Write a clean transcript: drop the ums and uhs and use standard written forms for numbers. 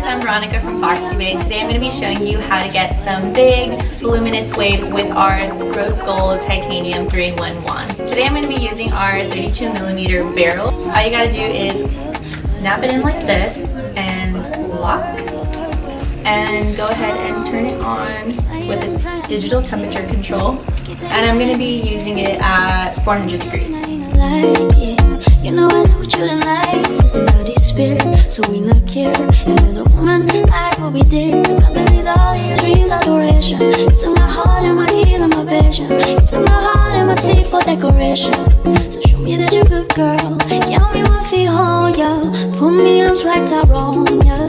I'm Veronica from Foxybae. Today I'm going to be showing you how to get some big voluminous waves with our rose gold titanium 3-in-1 wand. Today I'm going to be using our 32mm barrel. All you gotta do is snap it in like this and lock, and go ahead and turn it on with its digital temperature control. And I'm going to be using it at 400 degrees. You know I know what you don't like. Systematic spirit, so we not care. And as a woman, I will be there. Cause I believe all your dreams are duration. You took my heart and my keys and my vision. You took my heart and my sleep for decoration. So show me that you're a good girl. Count me 1 feet whole, yeah. Put me arms right or wrong, yeah.